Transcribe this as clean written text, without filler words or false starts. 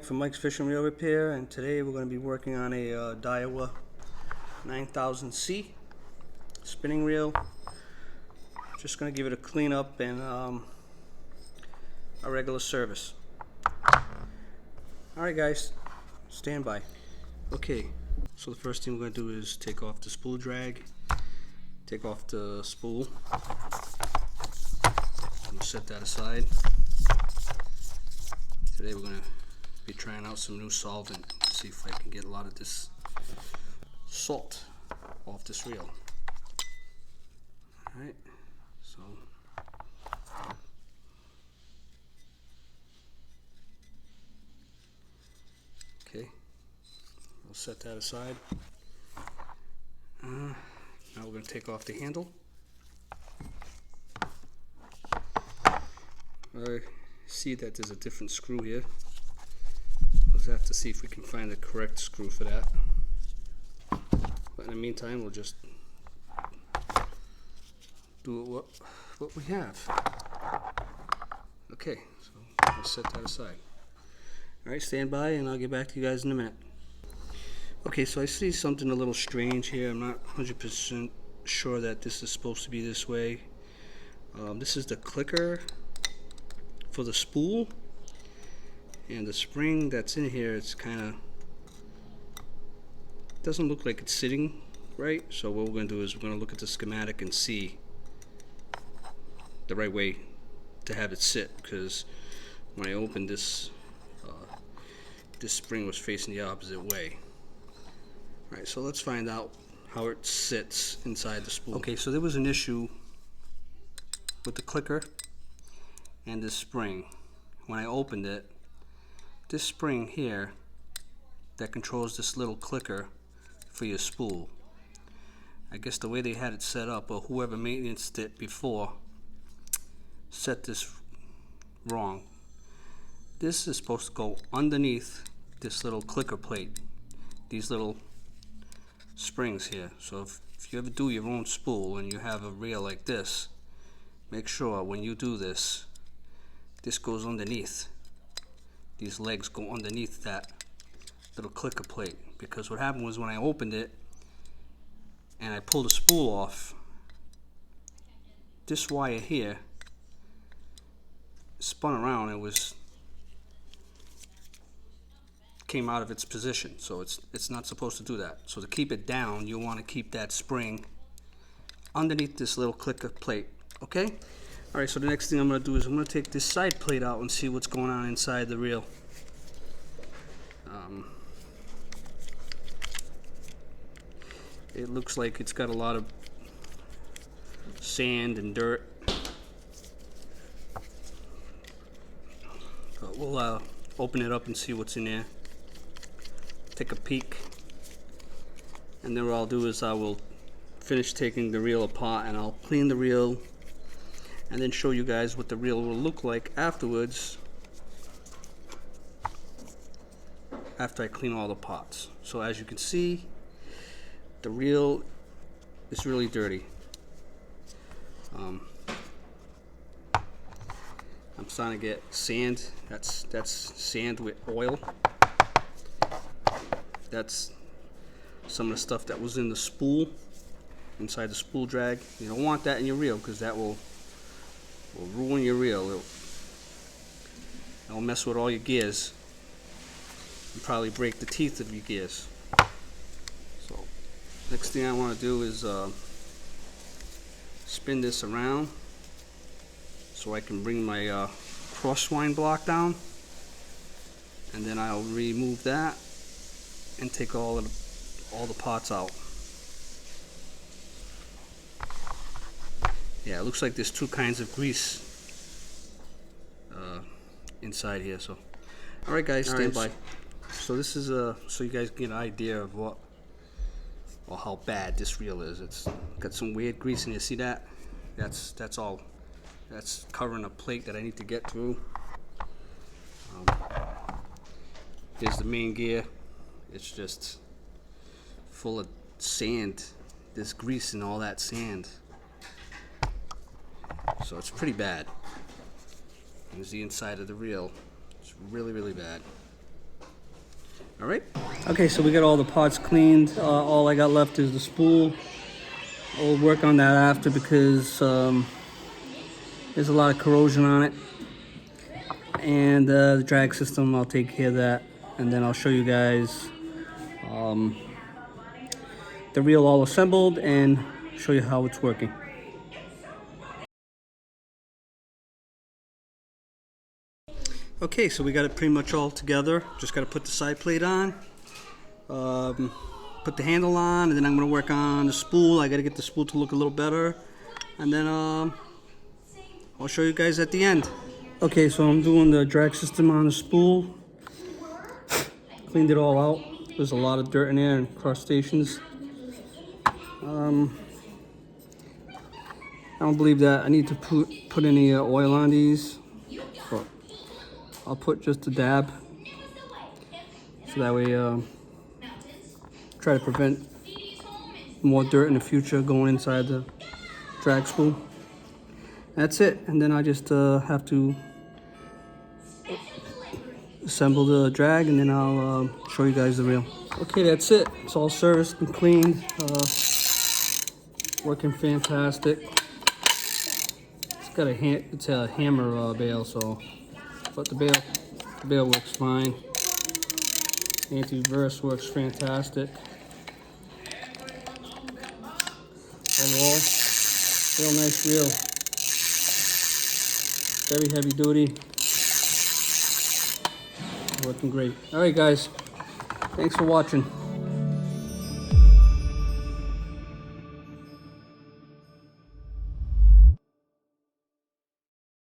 from Mike's Fishing Reel Repair, and today we're going to be working on a Diawa 9000C spinning reel. Just going to give it a clean up and a regular service. Alright guys, stand by. Okay, so the first thing we're going to do is take off the spool drag, take off the spool. I'm going to set that aside. Today we're going to be trying out some new solvent to see if I can get a lot of this salt off this reel. Alright, so okay, we'll set that aside. Now we're going to take off the handle. I see that there's a different screw here. We'll have to see if we can find the correct screw for that. But in the meantime, we'll just do what we have. Okay, so we'll set that aside. Alright, stand by and I'll get back to you guys in a minute. Okay, so I see something a little strange here. I'm not 100% sure that this is supposed to be this way. This is the clicker for the spool, and the spring that's in here, it's kind of doesn't look like it's sitting right. So what we're going to do is we're going to look at the schematic and see the right way to have it sit, because when I opened this this spring was facing the opposite way. Alright, so let's find out how it sits inside the spool. Okay, so there was an issue with the clicker and this spring. When I opened it, this spring here that controls this little clicker for your spool, I guess the way they had it set up, or whoever maintained it before set this wrong. This is supposed to go underneath this little clicker plate, these little springs here. So if you ever do your own spool and you have a reel like this, make sure when you do this, this goes underneath. These legs go underneath that little clicker plate, because what happened was when I opened it and I pulled the spool off, this wire here spun around and came out of its position. So it's not supposed to do that. So to keep it down, you want to keep that spring underneath this little clicker plate. Okay? Alright, so the next thing I'm going to do is I'm going to take this side plate out and see what's going on inside the reel. It looks like it's got a lot of sand and dirt. But we'll open it up and see what's in there. Take a peek. And then what I'll do is I will finish taking the reel apart and I'll clean the reel and then show you guys what the reel will look like afterwards, after I clean all the parts. So as you can see, the reel is really dirty. I'm starting to get sand. That's sand with oil. That's some of the stuff that was in the spool, inside the spool drag. You don't want that in your reel, because that will ruin your reel. It'll mess with all your gears and probably break the teeth of your gears. So next thing I want to do is spin this around so I can bring my cross wind block down, and then I'll remove that and take all the parts out. Yeah, it looks like there's two kinds of grease inside here. So, all right, guys, stand by. So this is so you guys get an idea of what or how bad this reel is. It's got some weird grease in here. See that? That's all. That's covering a plate that I need to get through. Here's the main gear. It's just full of sand. There's grease in all that sand. So it's pretty bad. Here's the inside of the reel. It's really, really bad. All right. Okay, so we got all the parts cleaned. All I got left is the spool. I'll work on that after because there's a lot of corrosion on it. And the drag system, I'll take care of that. And then I'll show you guys the reel all assembled and show you how it's working. Okay, so we got it pretty much all together. Just got to put the side plate on, put the handle on, and then I'm going to work on the spool. I got to get the spool to look a little better, and then I'll show you guys at the end. Okay, so I'm doing the drag system on the spool. Cleaned it all out. There's a lot of dirt in there and crustaceans. I don't believe that I need to put any oil on these, but I'll put just a dab, so that way try to prevent more dirt in the future going inside the drag spool. That's it, and then I just have to assemble the drag, and then I'll show you guys the reel. Okay, that's it. It's all serviced and cleaned. Working fantastic. It's a hammer bail, so but the bail works fine. Anti-reverse works fantastic. Overall, real nice reel. Very heavy duty. Working great. All right, guys. Thanks for watching.